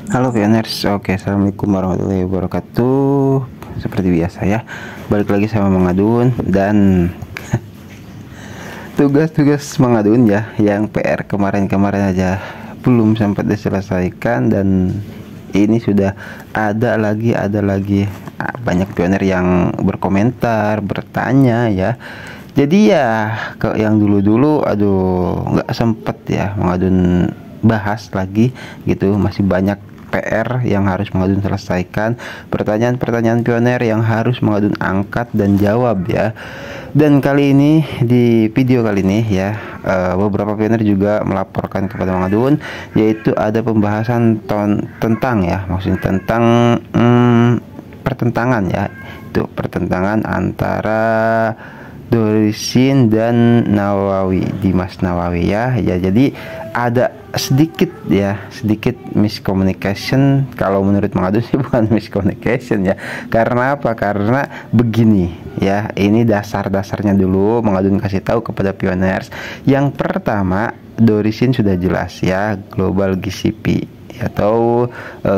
Halo Pioners, oke, assalamualaikum warahmatullahi wabarakatuh. Seperti biasa ya, balik lagi sama Mang Adun dan tugas-tugas Mang Adun ya, yang PR kemarin-kemarin aja belum sempat diselesaikan, dan ini sudah ada lagi banyak pioner yang berkomentar, bertanya ya. Jadi ya, ke yang dulu-dulu aduh nggak sempet ya Mang Adun bahas lagi gitu, masih banyak PR yang harus Mang Adun selesaikan, pertanyaan-pertanyaan pioner yang harus Mang Adun angkat dan jawab ya. Dan kali ini, di video kali ini ya, beberapa pioner juga melaporkan kepada Mang Adun, yaitu ada pembahasan tentang ya, maksudnya tentang pertentangan ya, itu pertentangan antara Dorisin dan Nawawi, Dimas Nawawi ya. Jadi ada sedikit miscommunication. Kalau menurut Mang Adun sih bukan miscommunication ya. Karena apa? Karena begini ya. Ini dasar-dasarnya dulu Mang Adun kasih tahu kepada pioners. Yang pertama, Dorisin sudah jelas ya, Global GCP atau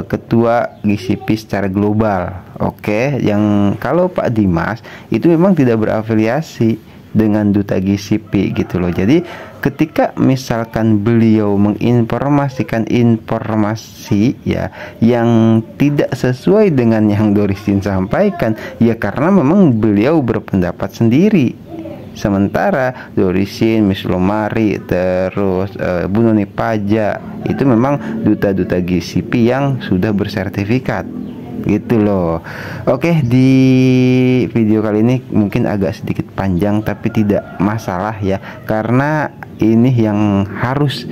ketua GCP secara global. Oke, yang kalau Pak Dimas itu memang tidak berafiliasi dengan duta GCP gitu loh. Jadi ketika misalkan beliau menginformasikan informasi ya yang tidak sesuai dengan yang Dorisin sampaikan, ya karena memang beliau berpendapat sendiri. Sementara Dorisin, Miss Lomari, terus Bu Noni Paja itu memang duta-duta GCP yang sudah bersertifikat gitu loh. Oke, di video kali ini mungkin agak sedikit panjang, tapi tidak masalah ya, karena ini yang harus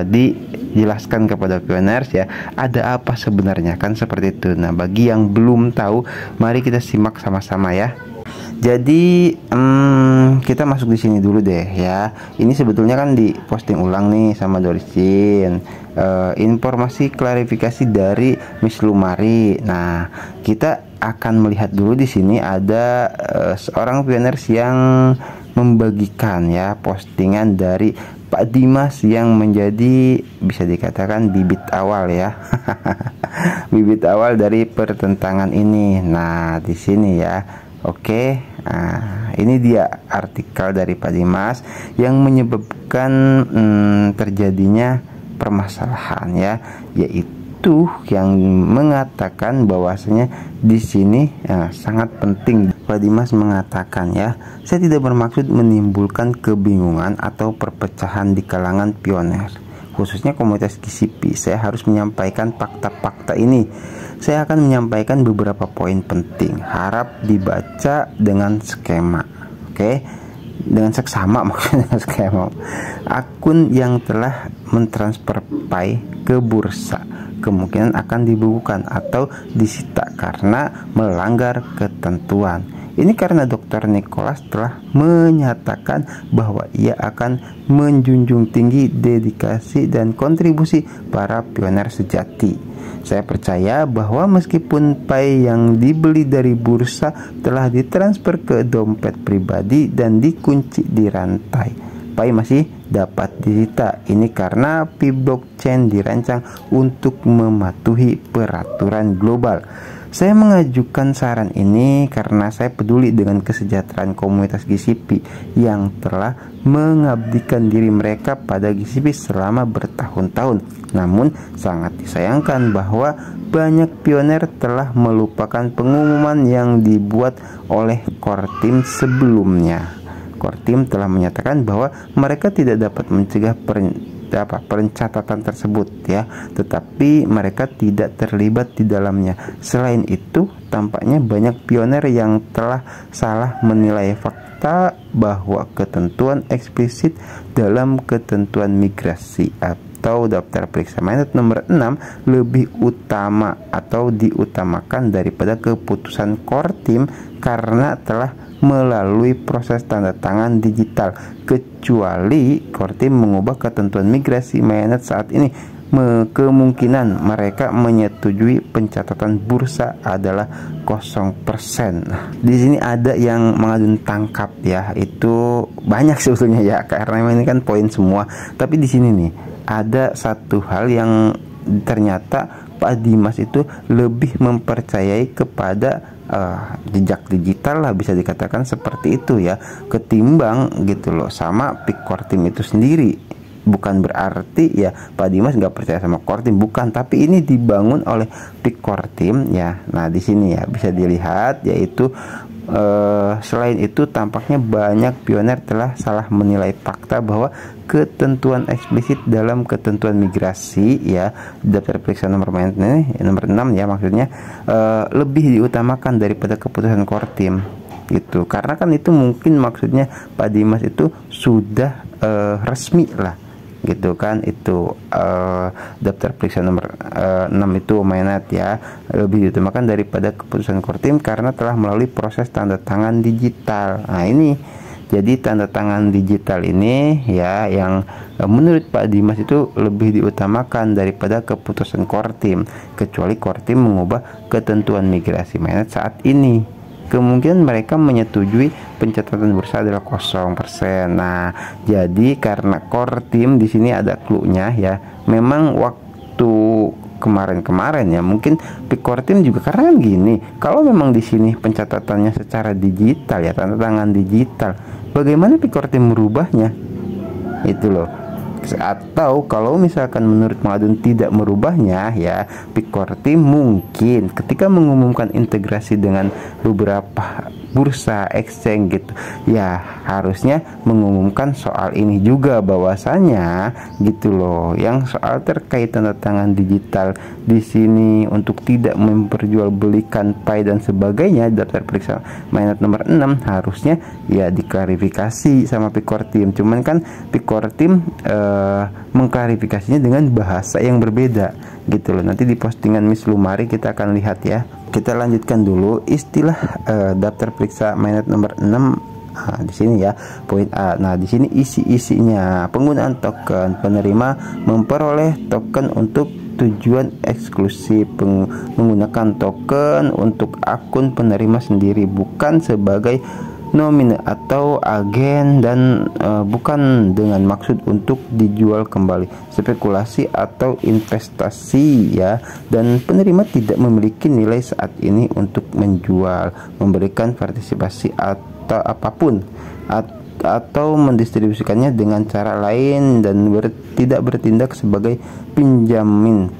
dijelaskan kepada pioners ya, ada apa sebenarnya, kan seperti itu. Nah, bagi yang belum tahu, mari kita simak sama-sama ya. Jadi kita masuk di sini dulu deh ya. Ini sebetulnya kan diposting ulang nih sama Dorisin, informasi klarifikasi dari Miss Lumari. Nah, kita akan melihat dulu di sini ada seorang pioners yang membagikan ya postingan dari Pak Dimas yang menjadi bisa dikatakan bibit awal ya. Bibit awal dari pertentangan ini. Nah, di sini ya. Oke, nah, ini dia artikel dari Pak Dimas yang menyebabkan terjadinya permasalahan ya, yaitu yang mengatakan bahwasanya di sini sangat penting. Pak Dimas mengatakan ya, saya tidak bermaksud menimbulkan kebingungan atau perpecahan di kalangan pioner, khususnya komunitas GCP. Saya harus menyampaikan fakta-fakta ini. Saya akan menyampaikan beberapa poin penting, harap dibaca dengan skema. Oke, dengan seksama maksudnya skema. Akun yang telah mentransfer Pi ke bursa kemungkinan akan dibukukan atau disita karena melanggar ketentuan. Ini karena Dr. Nicholas telah menyatakan bahwa ia akan menjunjung tinggi dedikasi dan kontribusi para pioner sejati. Saya percaya bahwa meskipun Pi yang dibeli dari bursa telah ditransfer ke dompet pribadi dan dikunci di rantai, Pi masih dapat disita. Ini karena Pi blockchain dirancang untuk mematuhi peraturan global. Saya mengajukan saran ini karena saya peduli dengan kesejahteraan komunitas GCP yang telah mengabdikan diri mereka pada GCP selama bertahun-tahun. Namun sangat disayangkan bahwa banyak pioner telah melupakan pengumuman yang dibuat oleh core team sebelumnya. Core team telah menyatakan bahwa mereka tidak dapat mencegah pencatatan tersebut ya, tetapi mereka tidak terlibat di dalamnya. Selain itu, tampaknya banyak pioner yang telah salah menilai fakta bahwa ketentuan eksplisit dalam ketentuan migrasi atau daftar periksa mainnet nomor 6 lebih utama atau diutamakan daripada keputusan core team karena telah melalui proses tanda tangan digital, kecuali core team mengubah ketentuan migrasi mainnet saat ini. Kemungkinan mereka menyetujui pencatatan bursa adalah 0%. Nah, di sini ada yang Mang Adun tangkap ya, itu banyak sebetulnya ya, karena ini kan poin semua. Tapi di sini nih ada satu hal yang ternyata Pak Dimas itu lebih mempercayai kepada jejak digital lah, bisa dikatakan seperti itu ya, ketimbang gitu loh sama Peak Core Team itu sendiri. Bukan berarti ya Pak Dimas nggak percaya sama Core Team, bukan, tapi ini dibangun oleh Peak Core Team ya. Nah di sini ya bisa dilihat, yaitu selain itu tampaknya banyak pioner telah salah menilai fakta bahwa ketentuan eksplisit dalam ketentuan migrasi ya, daftar periksa nomor mainnet ini nomor 6 ya maksudnya, lebih diutamakan daripada keputusan Core Team gitu. Karena kan itu mungkin maksudnya Pak Dimas itu sudah resmi lah gitu kan, itu daftar periksa nomor 6 itu mainnet ya, lebih diutamakan daripada keputusan Core Team karena telah melalui proses tanda tangan digital. Nah ini jadi tanda tangan digital ini ya yang menurut Pak Dimas itu lebih diutamakan daripada keputusan Core Team, kecuali Core Team mengubah ketentuan migrasi mainnet saat ini. Kemungkinan mereka menyetujui pencatatan bursa adalah 0%. Nah, jadi karena Core Team di sini ada clue-nya ya. Memang waktu kemarin-kemarin ya, mungkin Peak Core Team juga karena kan gini, kalau memang di sini pencatatannya secara digital ya, tanda tangan digital, bagaimana Peak Core Team merubahnya? Itu loh. Atau kalau misalkan menurut pengaduan tidak merubahnya ya, Peak Core Team mungkin ketika mengumumkan integrasi dengan beberapa bursa exchange gitu ya, harusnya mengumumkan soal ini juga, bahwasanya gitu loh, yang soal terkait tanda tangan digital di sini untuk tidak memperjualbelikan PAI dan sebagainya, daftar periksa mainnet nomor 6 harusnya ya diklarifikasi sama Peak Core Team. Cuman kan Peak Core Team mengklarifikasinya dengan bahasa yang berbeda gitu loh. Nanti di postingan Miss Lumari kita akan lihat ya. Kita lanjutkan dulu istilah daftar periksa mainnet nomor 6 di sini ya, poin A. Nah, di sini isi-isinya penggunaan token, penerima memperoleh token untuk tujuan eksklusif, menggunakan token untuk akun penerima sendiri, bukan sebagai nominal atau agen, dan bukan dengan maksud untuk dijual kembali, spekulasi atau investasi ya. Dan penerima tidak memiliki nilai saat ini untuk menjual, memberikan partisipasi atau apapun, atau mendistribusikannya dengan cara lain, dan tidak bertindak sebagai penjamin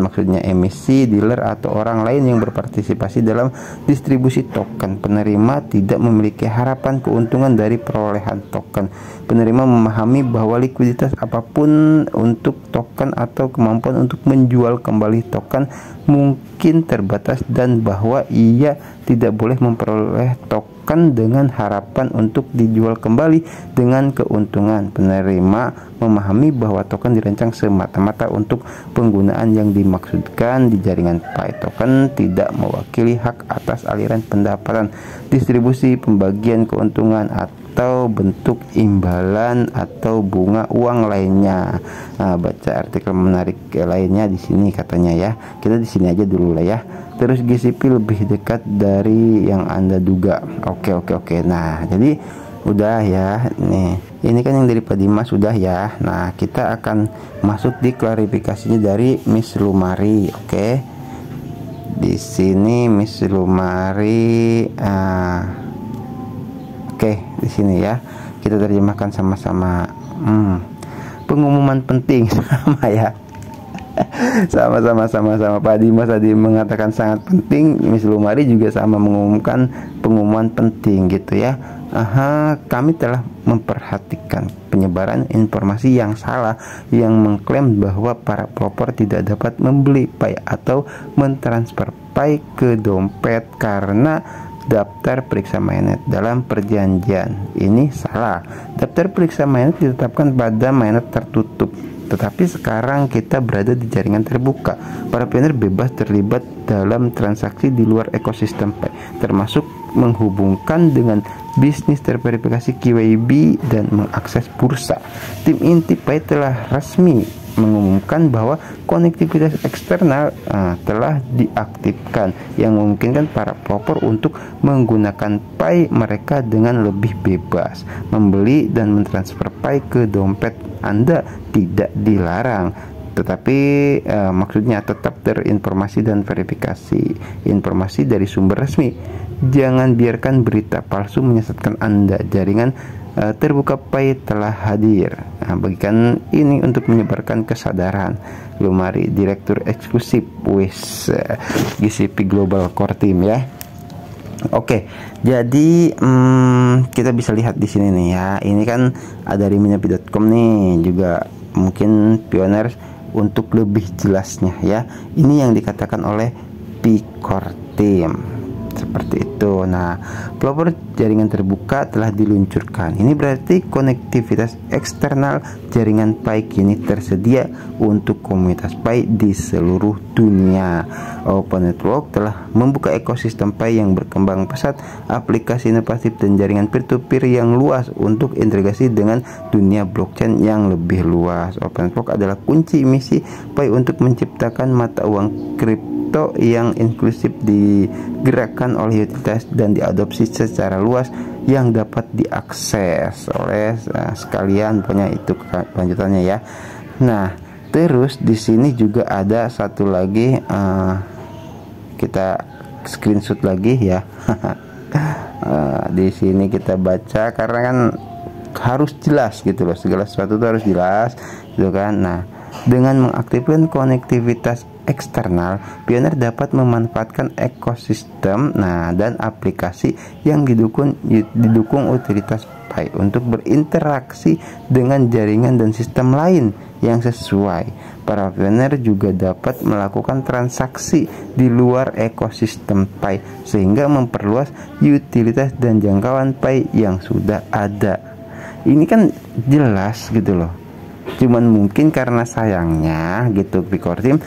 maksudnya emisi, dealer atau orang lain yang berpartisipasi dalam distribusi token. Penerima tidak memiliki harapan keuntungan dari perolehan token. Penerima memahami bahwa likuiditas apapun untuk token atau kemampuan untuk menjual kembali token mungkin terbatas, dan bahwa ia tidak boleh memperoleh token dengan harapan untuk dijual kembali dengan keuntungan. Penerima memahami bahwa token dirancang semata-mata untuk penggunaan yang dimaksudkan di jaringan PAI. Token tidak mewakili hak atas aliran pendapatan, distribusi, pembagian keuntungan, atau bentuk imbalan atau bunga uang lainnya. Nah, baca artikel menarik lainnya di sini katanya ya. Kita di sini aja dulu lah ya. Terus GCP lebih dekat dari yang Anda duga. Oke. Nah, jadi udah ya. Nih, ini kan yang dari Pak Dimas sudah ya. Nah, kita akan masuk di klarifikasinya dari Miss Lumari. Oke. Di sini Miss Lumari. Oke, di sini ya. Kita terjemahkan sama-sama. Pengumuman penting sama ya. Sama Pak Dimas tadi mengatakan sangat penting, Miss Lumari juga sama mengumumkan pengumuman penting gitu ya. Kami telah memperhatikan penyebaran informasi yang salah yang mengklaim bahwa para pelopor tidak dapat membeli PAI atau mentransfer PAI ke dompet karena daftar periksa mainnet dalam perjanjian. Ini salah. Daftar periksa mainnet ditetapkan pada mainnet tertutup, tetapi sekarang kita berada di jaringan terbuka. Para pioner bebas terlibat dalam transaksi di luar ekosistem PAI, termasuk menghubungkan dengan bisnis terverifikasi KYB dan mengakses bursa. Tim inti PAI telah resmi mengumumkan bahwa konektivitas eksternal telah diaktifkan yang memungkinkan para pelopor untuk menggunakan PAI mereka dengan lebih bebas. Membeli dan mentransfer PAI ke dompet Anda tidak dilarang, tetapi maksudnya tetap terinformasi dan verifikasi informasi dari sumber resmi. Jangan biarkan berita palsu menyesatkan Anda. Jaringan terbuka Pi telah hadir. Bagikan ini untuk menyebarkan kesadaran. Lumari Direktur Eksklusif GCP Global Core Team ya. Oke, jadi kita bisa lihat di sini nih ya. Ini kan ada riminapi.com nih, juga mungkin pioner untuk lebih jelasnya ya. Ini yang dikatakan oleh Pi-Core Team seperti itu. Nah, pelopor jaringan terbuka telah diluncurkan. Ini berarti konektivitas eksternal jaringan Pi kini tersedia untuk komunitas Pi di seluruh dunia. Open Network telah membuka ekosistem Pi yang berkembang pesat, aplikasi inovatif dan jaringan peer-to-peer yang luas untuk integrasi dengan dunia blockchain yang lebih luas. Open Network adalah kunci misi Pi untuk menciptakan mata uang kripto yang inklusif, digerakkan oleh utilitas dan diadopsi secara luas yang dapat diakses oleh sekalian. Punya itu kelanjutannya ya. Nah, terus di sini juga ada satu lagi, kita screenshot lagi ya. Di sini kita baca karena kan harus jelas gitu loh, segala sesuatu itu harus jelas gitu kan. Nah, dengan mengaktifkan konektivitas eksternal, pioner dapat memanfaatkan ekosistem dan aplikasi yang didukung utilitas Pi untuk berinteraksi dengan jaringan dan sistem lain yang sesuai. Para pioner juga dapat melakukan transaksi di luar ekosistem Pi sehingga memperluas utilitas dan jangkauan Pi yang sudah ada. Ini kan jelas gitu loh. Cuman mungkin karena sayangnya gitu Pi-Core Team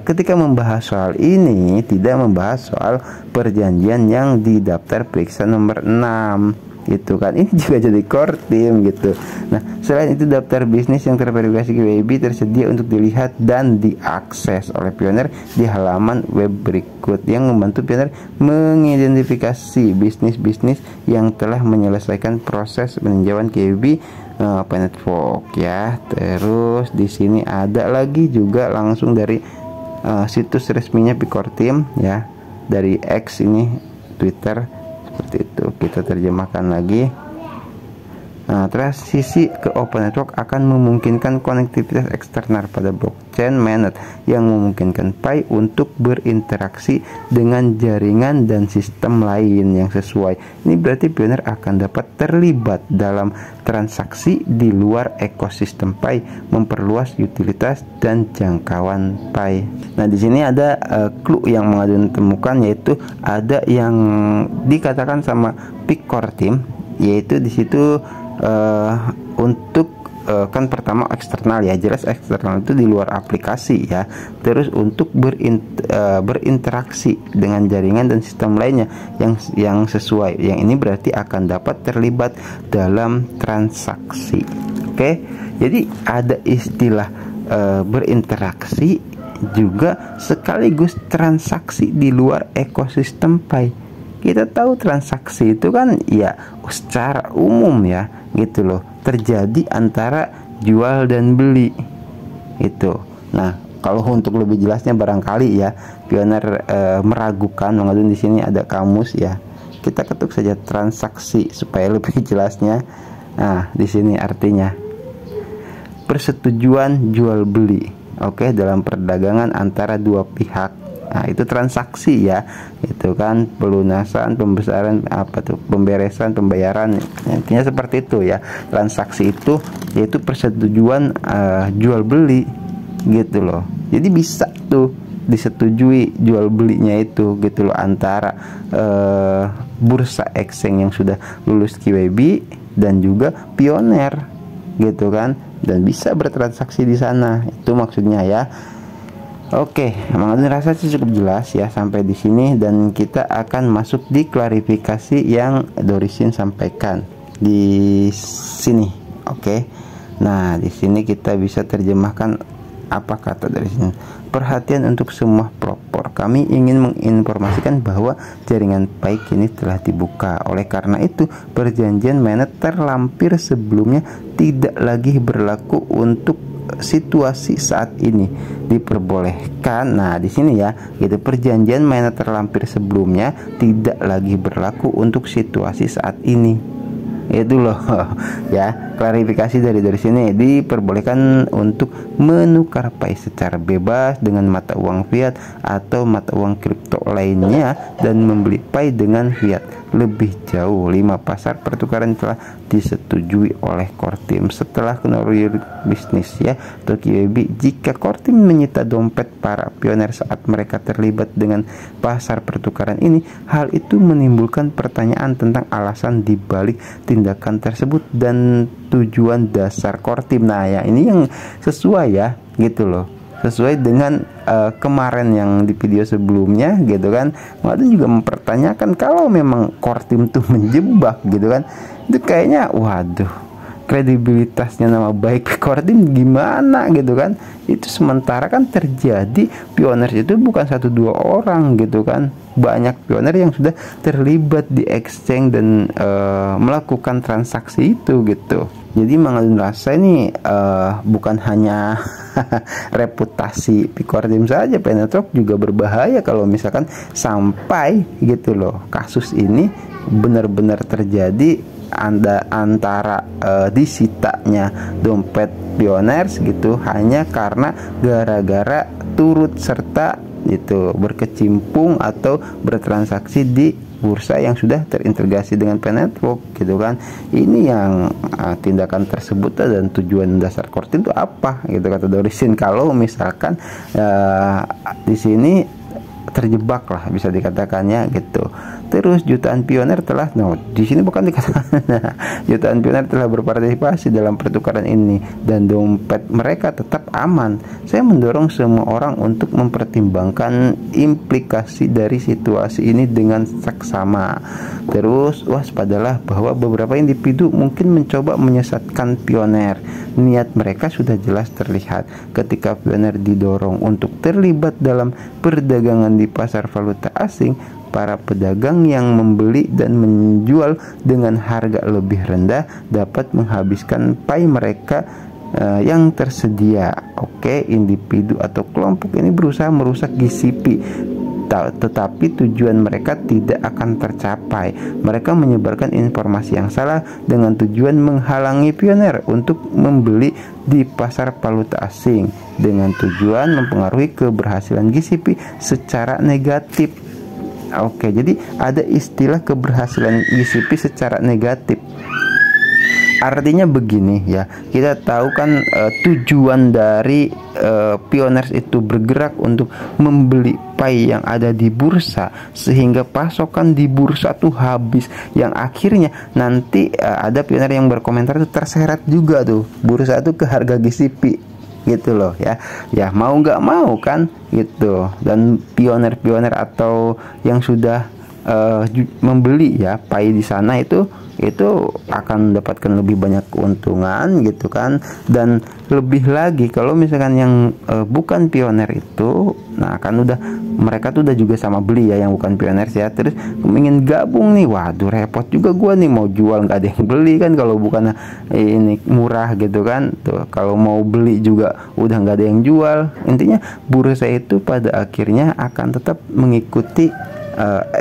ketika membahas soal ini tidak membahas soal perjanjian yang di daftar periksa nomor 6 gitu kan. Ini juga jadi core team gitu. Nah, selain itu daftar bisnis yang terverifikasi KYB tersedia untuk dilihat dan diakses oleh pioner di halaman web berikut yang membantu pioner mengidentifikasi bisnis-bisnis yang telah menyelesaikan proses peninjauan KYB Open Network ya. Terus di sini ada lagi juga langsung dari situs resminya Pi-Core Team ya, dari X ini Twitter seperti itu. Kita terjemahkan lagi. Nah, transisi ke Open Network akan memungkinkan konektivitas eksternal pada blockchain mainnet yang memungkinkan Pi untuk berinteraksi dengan jaringan dan sistem lain yang sesuai. Ini berarti pioner akan dapat terlibat dalam transaksi di luar ekosistem Pi, memperluas utilitas dan jangkauan Pi. Nah, di sini ada clue yang mengadun temukan, yaitu ada yang dikatakan sama Pi-Core Team, yaitu di situ untuk kan pertama eksternal ya, jelas eksternal itu di luar aplikasi ya. Terus untuk berinteraksi dengan jaringan dan sistem lainnya yang sesuai. Yang ini berarti akan dapat terlibat dalam transaksi. Oke, jadi ada istilah berinteraksi juga sekaligus transaksi di luar ekosistem Pi. Kita tahu transaksi itu kan ya secara umum ya gitu loh, terjadi antara jual dan beli itu. Nah, kalau untuk lebih jelasnya barangkali ya pioner meragukan, mengadun di sini ada kamus ya. Kita ketuk saja transaksi supaya lebih jelasnya. Nah, di sini artinya persetujuan jual beli. Oke, dalam perdagangan antara dua pihak. Nah, itu transaksi ya, itu kan pelunasan, pembesaran, pemberesan, pembayaran, intinya seperti itu ya. Transaksi itu yaitu persetujuan jual beli gitu loh. Jadi bisa tuh disetujui jual belinya itu gitu loh, antara bursa exchange yang sudah lulus KYB dan juga pioner gitu kan, dan bisa bertransaksi di sana. Itu maksudnya ya. Oke, mengadun rasa sih cukup jelas ya sampai di sini, dan kita akan masuk di klarifikasi yang Dorisin sampaikan di sini. Oke. Nah, di sini kita bisa terjemahkan apa kata dari sini. Perhatian untuk semua pelopor. Kami ingin menginformasikan bahwa jaringan Pi kini telah dibuka. Oleh karena itu, perjanjian mainnet terlampir sebelumnya tidak lagi berlaku untuk situasi saat ini diperbolehkan. Nah, di sini ya, gitu, perjanjian mainan terlampir sebelumnya tidak lagi berlaku untuk situasi saat ini. Itu loh ya, klarifikasi dari sini. Diperbolehkan untuk menukar pai secara bebas dengan mata uang fiat atau mata uang kripto lainnya dan membeli pai dengan fiat. Lebih jauh, 5 pasar pertukaran telah disetujui oleh Kortim setelah Knowledge Business ya atau QWB. Jika Kortim menyita dompet para pioner saat mereka terlibat dengan pasar pertukaran ini, hal itu menimbulkan pertanyaan tentang alasan dibalik tindakan tersebut dan tujuan dasar Kortim. Nah ya, ini yang sesuai ya, gitu loh, sesuai dengan kemarin yang di video sebelumnya, gitu kan. Waduh, juga mempertanyakan kalau memang Kortim tuh menjebak, gitu kan. Itu kayaknya waduh, kredibilitasnya nama baik Kortim gimana, gitu kan. Itu sementara kan terjadi pioner itu bukan 1-2 orang, gitu kan. Banyak pioner yang sudah terlibat di exchange dan melakukan transaksi itu, gitu. Jadi Mangalun rasa ini bukan hanya reputasi Kortim saja, Penetrok juga berbahaya kalau misalkan sampai, gitu loh, kasus ini benar-benar terjadi antara disitanya dompet pioners gitu hanya karena gara-gara turut serta itu berkecimpung atau bertransaksi di bursa yang sudah terintegrasi dengan Penetrok, gitu kan. Ini yang tindakan tersebut dan tujuan dasar Kortim itu apa, gitu kata Dorisin. Kalau misalkan di sini terjebak lah, bisa dikatakannya, gitu. Terus jutaan pioner telah, di sini bukan dikatakan jutaan pioner telah berpartisipasi dalam pertukaran ini dan dompet mereka tetap aman. Saya mendorong semua orang untuk mempertimbangkan implikasi dari situasi ini dengan seksama. Terus waspadalah bahwa beberapa individu mungkin mencoba menyesatkan pioner. Niat mereka sudah jelas terlihat ketika pioner didorong untuk terlibat dalam perdagangan di pasar valuta asing. Para pedagang yang membeli dan menjual dengan harga lebih rendah dapat menghabiskan pai mereka yang tersedia. Oke, individu atau kelompok ini berusaha merusak GCP, tetapi tujuan mereka tidak akan tercapai. Mereka menyebarkan informasi yang salah dengan tujuan menghalangi pioner untuk membeli di pasar valuta asing dengan tujuan mempengaruhi keberhasilan GCP secara negatif. Oke, jadi ada istilah keberhasilan GCP secara negatif. Artinya begini ya, kita tahu kan tujuan dari pioners itu bergerak untuk membeli pai yang ada di bursa sehingga pasokan di bursa tuh habis, yang akhirnya nanti ada pioner yang berkomentar itu terseret juga tuh bursa itu ke harga GCP, gitu loh ya. Ya mau nggak mau kan, gitu. Dan pioner-pioner atau yang sudah membeli ya pai di sana itu akan mendapatkan lebih banyak keuntungan, gitu kan. Dan lebih lagi kalau misalkan yang bukan pioner itu, nah kan mereka tuh udah juga sama beli ya, yang bukan pioner ya, terus ingin gabung nih, waduh repot juga gua nih, mau jual nggak ada yang beli kan kalau bukan ini murah, gitu kan. Tuh kalau mau beli juga udah nggak ada yang jual. Intinya bursa itu pada akhirnya akan tetap mengikuti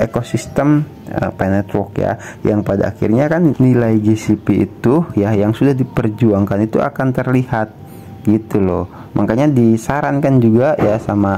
ekosistem Penetrok ya, yang pada akhirnya kan nilai GCP itu ya yang sudah diperjuangkan itu akan terlihat, gitu loh. Makanya disarankan juga ya sama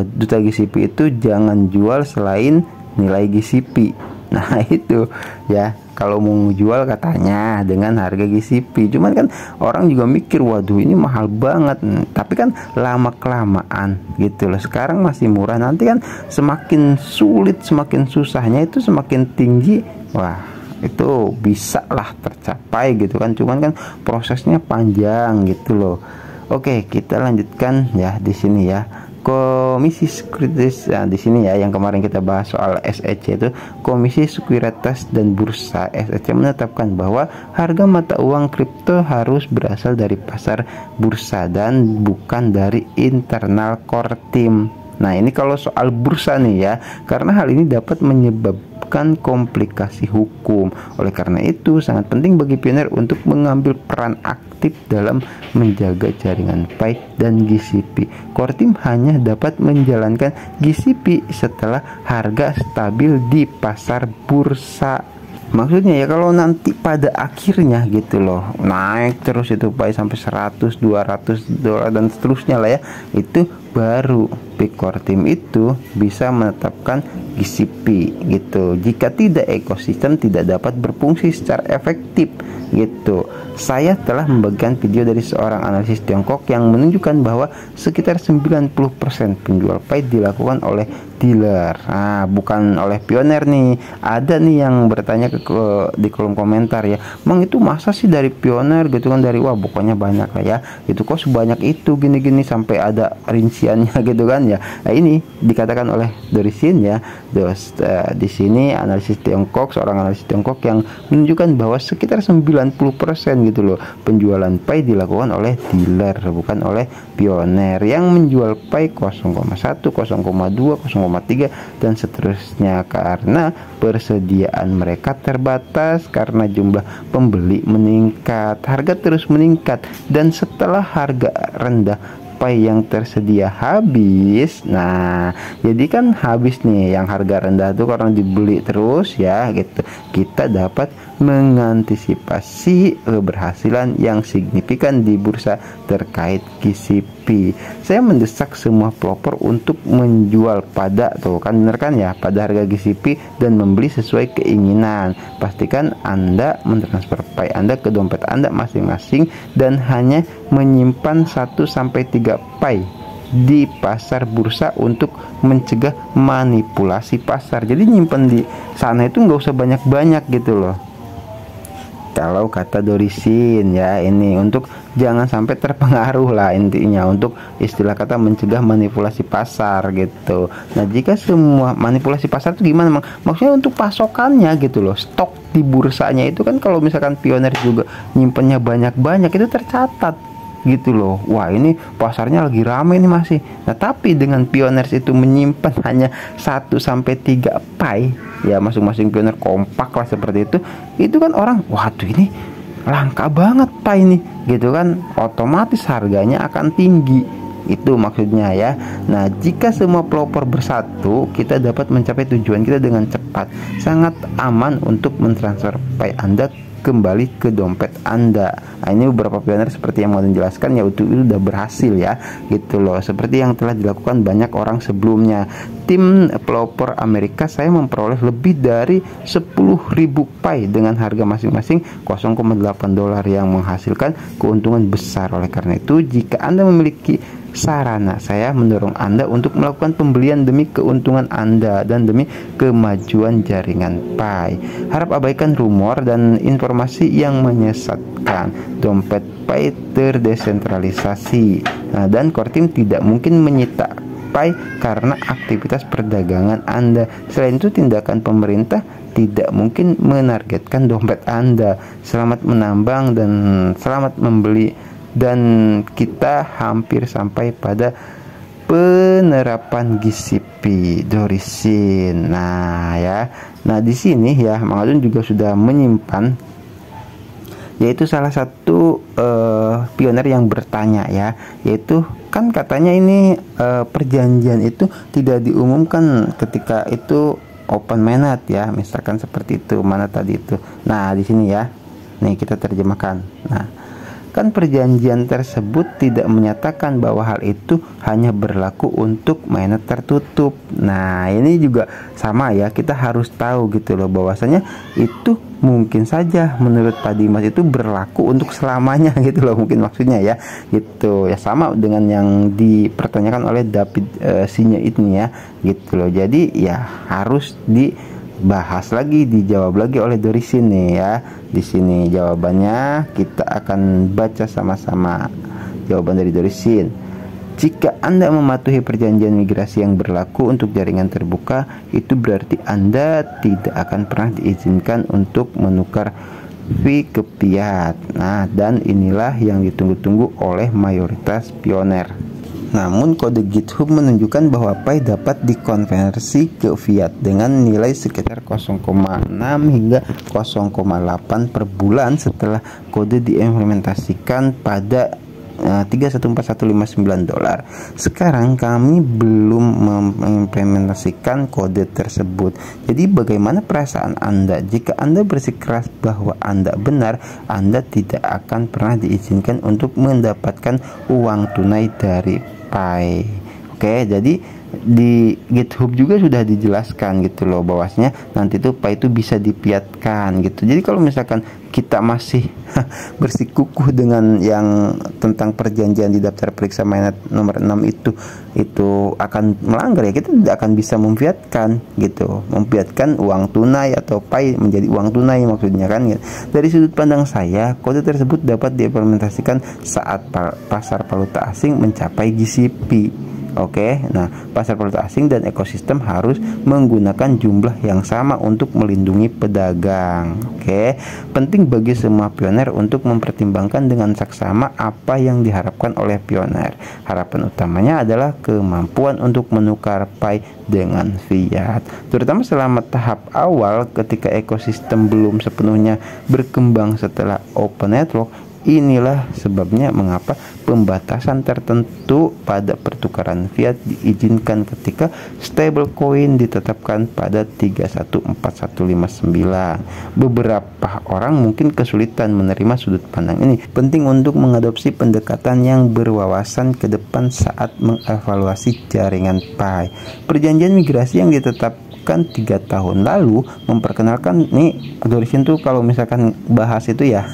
duta GCP itu jangan jual selain nilai GCP. Nah itu ya, kalau mau jual katanya dengan harga GCP, cuman kan orang juga mikir waduh ini mahal banget, tapi kan lama kelamaan, gitu loh. Sekarang masih murah, nanti kan semakin sulit, semakin susahnya itu semakin tinggi. Wah, itu bisa lah tercapai, gitu kan, cuman kan prosesnya panjang, gitu loh. Oke, kita lanjutkan ya di sini ya. Komisi Sekuritas, nah, di sini ya yang kemarin kita bahas soal SEC itu, Komisi Sekuritas dan Bursa SEC menetapkan bahwa harga mata uang kripto harus berasal dari pasar bursa dan bukan dari internal Kortim. Nah ini kalau soal bursa nih ya, karena hal ini dapat menyebabkan menimbulkan komplikasi hukum. Oleh karena itu, sangat penting bagi pioner untuk mengambil peran aktif dalam menjaga jaringan PAI dan GCP. Kortim hanya dapat menjalankan GCP setelah harga stabil di pasar bursa. Maksudnya ya, kalau nanti pada akhirnya gitu loh, naik terus itu PAI sampai 100, 200 dolar dan seterusnya lah ya, itu baru Big Kortim itu bisa menetapkan GCP gitu. Jika tidak, ekosistem tidak dapat berfungsi secara efektif gitu. Saya telah membagikan video dari seorang analisis Tiongkok yang menunjukkan bahwa sekitar 90% penjual PAI dilakukan oleh dealer. Nah, bukan oleh pioner nih. Ada nih yang bertanya di kolom komentar ya, "Mang, itu masa sih dari pioner gitu kan, dari wah pokoknya banyak lah ya. Itu kok sebanyak itu gini-gini sampai ada rinciannya gitu kan ya." Nah, ini dikatakan oleh Dorisin ya. Di sini analisis Tiongkok, seorang analisis Tiongkok yang menunjukkan bahwa sekitar 90% gitu loh penjualan PAI dilakukan oleh dealer, bukan oleh pioner yang menjual PAI 0,1, 0,2, 0,3 dan seterusnya, karena persediaan mereka terbatas, karena jumlah pembeli meningkat, harga terus meningkat, dan setelah harga rendah PAI yang tersedia habis. Nah, jadi kan habis nih yang harga rendah tuh karena dibeli terus ya gitu. Kita dapat mengantisipasi keberhasilan yang signifikan di bursa terkait GCP. Saya mendesak semua pelopor untuk menjual pada, tuh kan bener kan ya, pada harga GCP dan membeli sesuai keinginan. Pastikan Anda mentransfer PAI Anda ke dompet Anda masing-masing dan hanya menyimpan 1-3 PAI di pasar bursa untuk mencegah manipulasi pasar. Jadi nyimpen di sana itu nggak usah banyak-banyak gitu loh, kalau kata Dorisin ya. Ini untuk jangan sampai terpengaruh lah, intinya untuk istilah kata mencegah manipulasi pasar gitu. Nah, jika semua manipulasi pasar itu gimana maksudnya untuk pasokannya gitu loh, stok di bursanya itu kan kalau misalkan pioner juga nyimpennya banyak-banyak itu tercatat gitu loh. Wah, ini pasarnya lagi rame nih masih. Nah, tapi dengan pioners itu menyimpan hanya 1-3 PAI ya, masing-masing pioner kompak lah seperti itu kan orang, waduh ini langka banget PAI ini gitu kan, otomatis harganya akan tinggi. Itu maksudnya ya. Nah, jika semua pelopor bersatu, kita dapat mencapai tujuan kita dengan cepat. Sangat aman untuk mentransfer PAI Anda kembali ke dompet Anda. Nah, ini beberapa pioner seperti yang mau dijelaskan ya, itu udah berhasil ya gitu loh, seperti yang telah dilakukan banyak orang sebelumnya. Tim pelopor Amerika saya memperoleh lebih dari 10.000 PAI dengan harga masing-masing 0,8 dolar yang menghasilkan keuntungan besar. Oleh karena itu, jika Anda memiliki sarana, saya mendorong Anda untuk melakukan pembelian demi keuntungan Anda dan demi kemajuan jaringan PAI. Harap abaikan rumor dan informasi yang menyesatkan. Dompet PAI terdesentralisasi. Nah, dan Kortim tidak mungkin menyita PAI karena aktivitas perdagangan Anda. Selain itu, tindakan pemerintah tidak mungkin menargetkan dompet Anda. Selamat menambang dan selamat membeli. Dan kita hampir sampai pada penerapan GCP Dorisin. Nah ya, nah di sini ya Mang Adun juga sudah menyimpan, yaitu salah satu pioner yang bertanya ya, yaitu kan katanya ini perjanjian itu tidak diumumkan ketika itu open mainnet ya, misalkan seperti itu. Mana tadi itu? Nah di sini ya, nih kita terjemahkan. Nah, kan perjanjian tersebut tidak menyatakan bahwa hal itu hanya berlaku untuk mainnet tertutup. Nah, ini juga sama ya, kita harus tahu gitu loh bahwasanya itu mungkin saja menurut Pak Dimas itu berlaku untuk selamanya gitu loh, mungkin maksudnya ya gitu ya, sama dengan yang dipertanyakan oleh David Sinya ini ya gitu loh. Jadi ya harus dibahas lagi, dijawab lagi oleh Dorisin nih ya. Di sini jawabannya, kita akan baca sama-sama jawaban dari Dorisin. Jika Anda mematuhi perjanjian migrasi yang berlaku untuk jaringan terbuka, itu berarti Anda tidak akan pernah diizinkan untuk menukar fee ke fiat. Nah, dan inilah yang ditunggu-tunggu oleh mayoritas pioner. Namun kode GitHub menunjukkan bahwa Pi dapat dikonversi ke fiat dengan nilai sekitar 0,6 hingga 0,8 per bulan setelah kode diimplementasikan pada $314159. Sekarang kami belum mengimplementasikan kode tersebut. Jadi bagaimana perasaan Anda? Jika Anda bersikeras bahwa Anda benar, Anda tidak akan pernah diizinkan untuk mendapatkan uang tunai dari Pi. Oke, jadi di GitHub juga sudah dijelaskan gitu loh, bahwasanya nanti tuh Pi itu bisa dipiatkan gitu. Jadi kalau misalkan kita masih bersikukuh dengan yang tentang perjanjian di daftar periksa mainnet nomor 6 itu akan melanggar, ya kita tidak akan bisa memfiatkan gitu, memfiatkan uang tunai atau Pi menjadi uang tunai maksudnya kan. Dari sudut pandang saya, kode tersebut dapat diimplementasikan saat pasar valuta asing mencapai GCP. Oke, nah pasar valuta asing dan ekosistem harus menggunakan jumlah yang sama untuk melindungi pedagang. Oke, penting bagi semua pioner untuk mempertimbangkan dengan saksama apa yang diharapkan oleh pioner. Harapan utamanya adalah kemampuan untuk menukar Pi dengan fiat, terutama selama tahap awal ketika ekosistem belum sepenuhnya berkembang setelah open network. Inilah sebabnya mengapa pembatasan tertentu pada pertukaran fiat diizinkan ketika stablecoin ditetapkan pada 314159. Beberapa orang mungkin kesulitan menerima sudut pandang ini. Penting untuk mengadopsi pendekatan yang berwawasan ke depan saat mengevaluasi jaringan Pi. Perjanjian migrasi yang ditetapkan 3 tahun lalu memperkenalkan nih Dorisin tuh, kalau misalkan bahas itu ya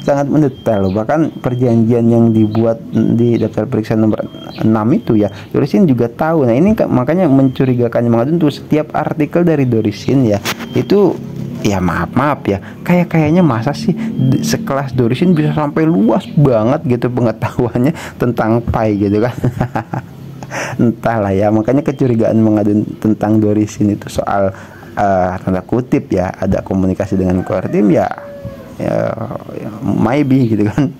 sangat mendetail loh. Bahkan perjanjian yang dibuat di daftar periksa nomor 6 itu ya Dorisin juga tahu. Nah ini makanya mencurigakan Mang Adun tuh, setiap artikel dari Dorisin ya itu ya maaf ya, kayaknya masa sih sekelas Dorisin bisa sampai luas banget gitu pengetahuannya tentang Pi gitu kan. Entahlah ya, makanya kecurigaan Mang Adun tentang Dorisin itu soal tanda kutip ya ada komunikasi dengan core team ya maybe gitu kan.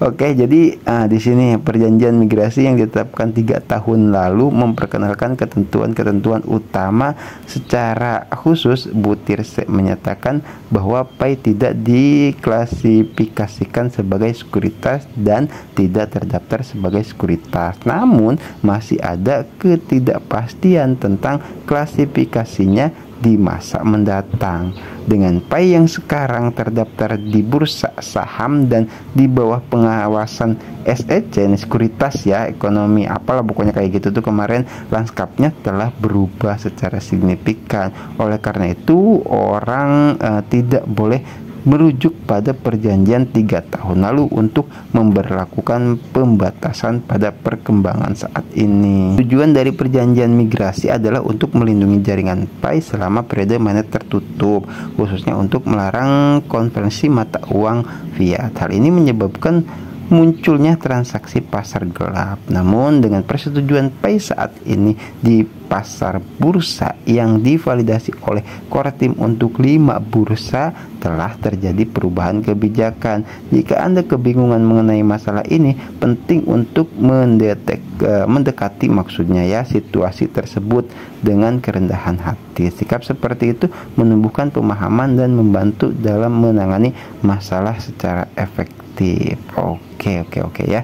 Oke, jadi di sini perjanjian migrasi yang ditetapkan 3 tahun lalu memperkenalkan ketentuan-ketentuan utama. Secara khusus, Buttigieg menyatakan bahwa Pi tidak diklasifikasikan sebagai sekuritas dan tidak terdaftar sebagai sekuritas. Namun, masih ada ketidakpastian tentang klasifikasinya di masa mendatang. Dengan Pi yang sekarang terdaftar di bursa saham dan di bawah pengawasan SEC, sekuritas ya, ekonomi apalah pokoknya kayak gitu tuh, kemarin lanskapnya telah berubah secara signifikan. Oleh karena itu orang tidak boleh merujuk pada perjanjian 3 tahun lalu untuk memberlakukan pembatasan pada perkembangan saat ini. Tujuan dari perjanjian migrasi adalah untuk melindungi jaringan Pi selama periode mainnet tertutup, khususnya untuk melarang konversi mata uang fiat. Hal ini menyebabkan munculnya transaksi pasar gelap. Namun dengan persetujuan Pi saat ini di pasar bursa yang divalidasi oleh core team untuk 5 bursa, telah terjadi perubahan kebijakan. Jika Anda kebingungan mengenai masalah ini, penting untuk mendekati maksudnya ya situasi tersebut dengan kerendahan hati. Sikap seperti itu menumbuhkan pemahaman dan membantu dalam menangani masalah secara efektif. Oke ya.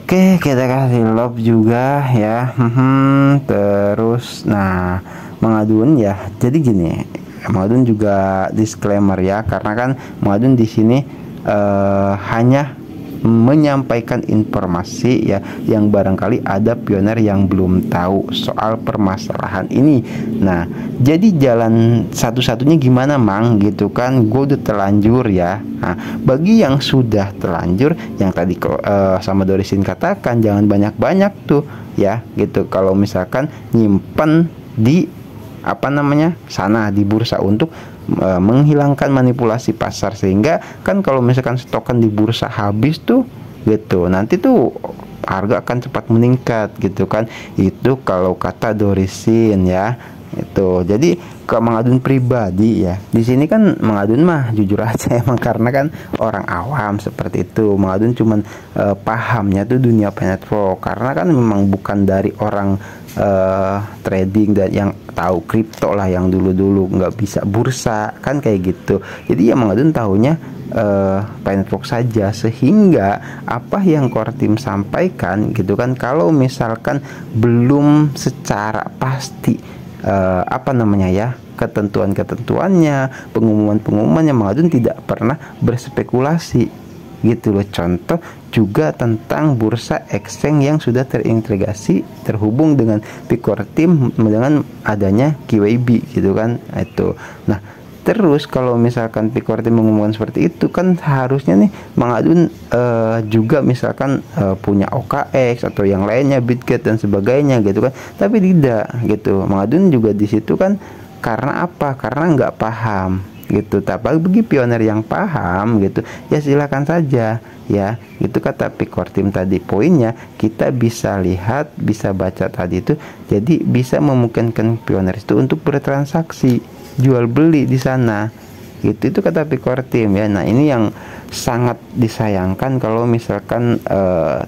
Oke, kita kasih love juga ya. Terus, nah, Mang Adun ya. Jadi gini, Mang Adun juga disclaimer ya, karena kan Mang Adun di sini hanya menyampaikan informasi ya yang barangkali ada pioner yang belum tahu soal permasalahan ini. Nah, jadi jalan satu-satunya gimana Mang gitu kan, gue udah terlanjur ya. Nah, bagi yang sudah terlanjur, yang tadi sama Dorisin katakan jangan banyak-banyak tuh ya gitu. Kalau misalkan nyimpen di sana di bursa untuk menghilangkan manipulasi pasar, sehingga kan kalau misalkan stokan di bursa habis tuh gitu, nanti tuh harga akan cepat meningkat gitu kan. Itu kalau kata Dorisin ya. Itu. Jadi ke Mang Adun pribadi ya. Di sini kan Mang Adun mah jujur aja emang karena kan orang awam seperti itu. Mang Adun cuman pahamnya tuh dunia penetwork karena kan memang bukan dari orang trading dan yang tahu kripto lah, yang dulu-dulu nggak bisa bursa kan kayak gitu. Jadi ya Mang Adun tahunya penetwork saja, sehingga apa yang core team sampaikan gitu kan, kalau misalkan belum secara pasti apa namanya ya, ketentuan-ketentuannya, pengumuman-pengumumannya, Mang Adun tidak pernah berspekulasi gitu loh. Contoh juga tentang bursa exchange yang sudah terintegrasi terhubung dengan Picore Team dengan adanya QAB gitu kan itu. Nah terus kalau misalkan Picore Team mengumumkan seperti itu kan harusnya nih Mang Adun juga misalkan punya OKX atau yang lainnya, Bitget dan sebagainya gitu kan, tapi tidak gitu. Mang Adun juga di situ kan karena apa? Karena nggak paham gitu. Tapi bagi pioner yang paham gitu ya silakan saja ya, itu kata Picore Team tadi. Poinnya kita bisa lihat, bisa baca tadi itu, jadi bisa memungkinkan pioner itu untuk bertransaksi jual beli di sana gitu. Itu kata Picore Team ya. Nah ini yang sangat disayangkan kalau misalkan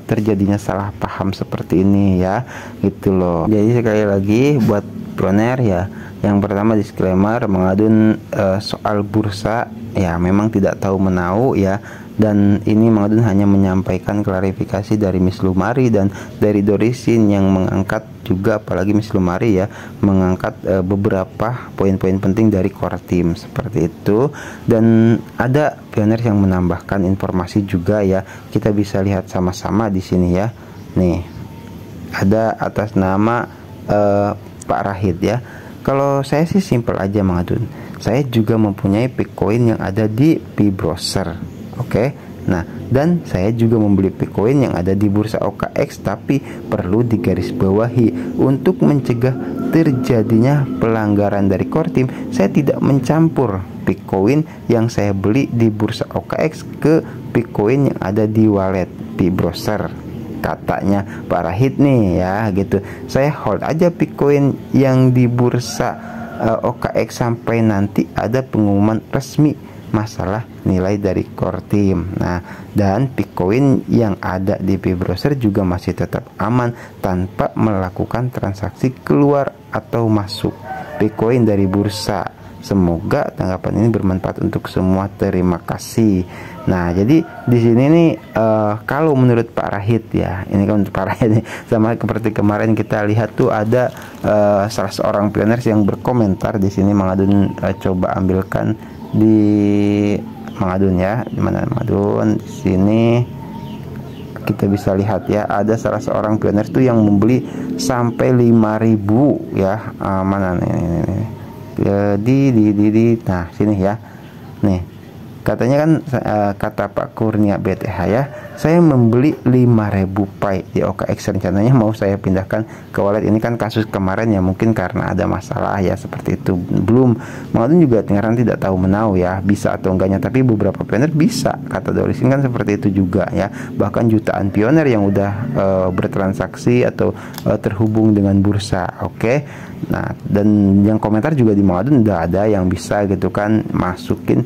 terjadinya salah paham seperti ini ya gitu loh. Jadi sekali lagi buat pioner ya, yang pertama disclaimer, Mang Adun soal bursa ya memang tidak tahu menau ya, dan ini Mang Adun hanya menyampaikan klarifikasi dari Miss Lumari dan dari Dorisin yang mengangkat juga, apalagi Miss Lumari ya, mengangkat beberapa poin-poin penting dari core team seperti itu. Dan ada pioner yang menambahkan informasi juga ya, kita bisa lihat sama-sama di sini ya. Nih ada atas nama Pak Rahid ya. Kalau saya sih simple aja Mang Adun, saya juga mempunyai Bitcoin yang ada di P-Browser. Oke. Nah, dan saya juga membeli Bitcoin yang ada di bursa OKX, tapi perlu digarisbawahi untuk mencegah terjadinya pelanggaran dari core team, saya tidak mencampur Bitcoin yang saya beli di bursa OKX ke Bitcoin yang ada di wallet P-Browser. Katanya Pak Rahid nih ya gitu. Saya hold aja Bitcoin yang di bursa OKX sampai nanti ada pengumuman resmi masalah nilai dari core team. Nah, dan Bitcoin yang ada di P-Browser juga masih tetap aman tanpa melakukan transaksi keluar atau masuk Bitcoin dari bursa. Semoga tanggapan ini bermanfaat untuk semua. Terima kasih. Nah, jadi di sini nih kalau menurut Pak Rahid ya, ini kan untuk Pak Rahid nih, sama seperti kemarin kita lihat tuh ada salah seorang pioner yang berkomentar di sini. Mang Adun coba ambilkan di Mang Adun ya, di mana Mang Adun, di sini kita bisa lihat ya, ada salah seorang pioner tuh yang membeli sampai 5.000 ya. Mana nih, nah sini ya. Nih katanya kan kata Pak Kurnia BTH ya, saya membeli 5.000 Pi di OKX, rencananya mau saya pindahkan ke wallet. Ini kan kasus kemarin ya, mungkin karena ada masalah ya seperti itu. Belum, Mang Adun juga sekarang tidak tahu menau ya bisa atau enggaknya, tapi beberapa pioner bisa, kata Dorisin kan seperti itu juga ya. Bahkan jutaan pioner yang udah bertransaksi atau terhubung dengan bursa. Oke. Nah, dan yang komentar juga di Mang Adun udah ada yang bisa gitu kan masukin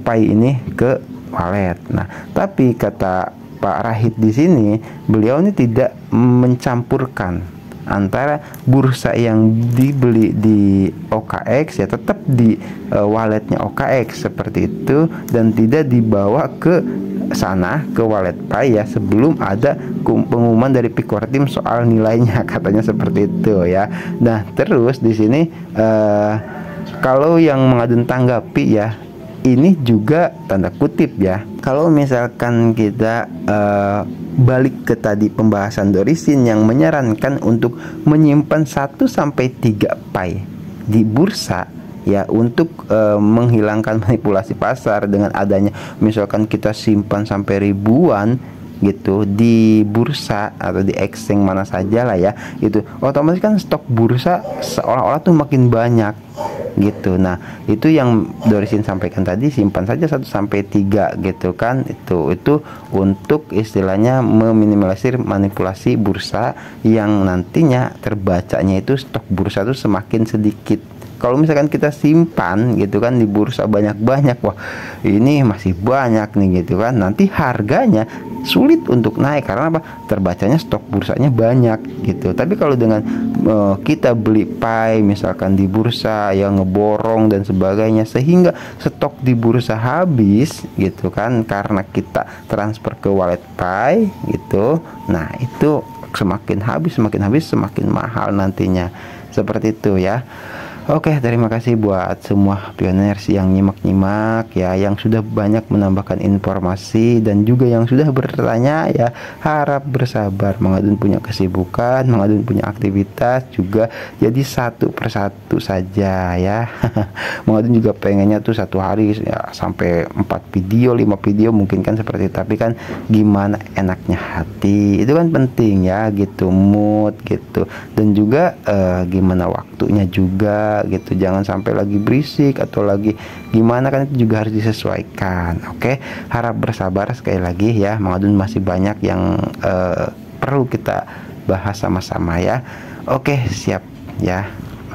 Pi ini ke wallet. Nah, tapi kata Pak Rahid di sini, beliau ini tidak mencampurkan antara bursa yang dibeli di OKX ya tetap di walletnya OKX seperti itu, dan tidak dibawa ke sana ke wallet Pi ya sebelum ada pengumuman dari Picore Team soal nilainya, katanya seperti itu ya. Nah, terus di sini kalau yang Mang Adun tanggapi ya, ini juga tanda kutip ya, kalau misalkan kita balik ke tadi pembahasan Dorisin yang menyarankan untuk menyimpan 1-3 Pi di bursa ya, untuk menghilangkan manipulasi pasar dengan adanya misalkan kita simpan sampai ribuan gitu di bursa atau di exchange mana saja lah ya, itu otomatis kan stok bursa seolah-olah tuh makin banyak gitu. Nah, itu yang Dorisin sampaikan tadi, simpan saja 1 sampai 3 gitu kan. Itu untuk istilahnya meminimalisir manipulasi bursa yang nantinya terbacanya itu stok bursa itu semakin sedikit. Kalau misalkan kita simpan gitu kan di bursa banyak-banyak, wah ini masih banyak nih gitu kan, nanti harganya sulit untuk naik karena apa? Terbacanya stok bursanya banyak gitu. Tapi kalau dengan kita beli pie misalkan di bursa yang ngeborong dan sebagainya, sehingga stok di bursa habis gitu kan karena kita transfer ke wallet pie gitu. Nah, itu semakin habis semakin mahal nantinya. Seperti itu ya. Oke, terima kasih buat semua pioners yang nyimak-nyimak ya, yang sudah banyak menambahkan informasi dan juga yang sudah bertanya ya. Harap bersabar, Mang Adun punya kesibukan, Mang Adun punya aktivitas juga, jadi satu persatu saja ya. Mang Adun juga pengennya tuh satu hari ya, sampai 4 video 5 video mungkin kan seperti itu. Tapi kan gimana enaknya hati, itu kan penting ya gitu, mood gitu, dan juga gimana waktunya juga gitu, jangan sampai lagi berisik atau lagi gimana kan, itu juga harus disesuaikan. Oke, harap bersabar sekali lagi ya, Mang Adun masih banyak yang perlu kita bahas sama-sama ya. Oke, siap ya.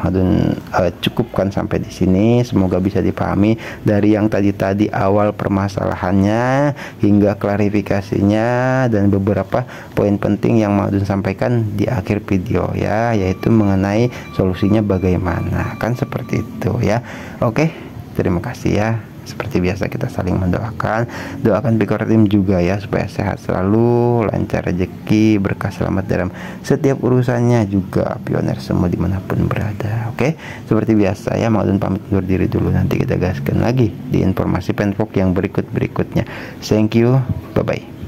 Adun cukupkan sampai di sini, semoga bisa dipahami dari yang tadi awal permasalahannya hingga klarifikasinya dan beberapa poin penting yang mau Adun sampaikan di akhir video ya, yaitu mengenai solusinya bagaimana, kan seperti itu ya. Oke, terima kasih ya. Seperti biasa kita saling mendoakan, doakan Pikor Tim juga ya supaya sehat selalu, lancar rezeki, berkah, selamat dalam setiap urusannya, juga pioner semua dimanapun berada. Oke, seperti biasa ya, Mang Adun pamit undur diri dulu, nanti kita gaskan lagi di informasi penpok yang berikutnya. Thank you, bye bye.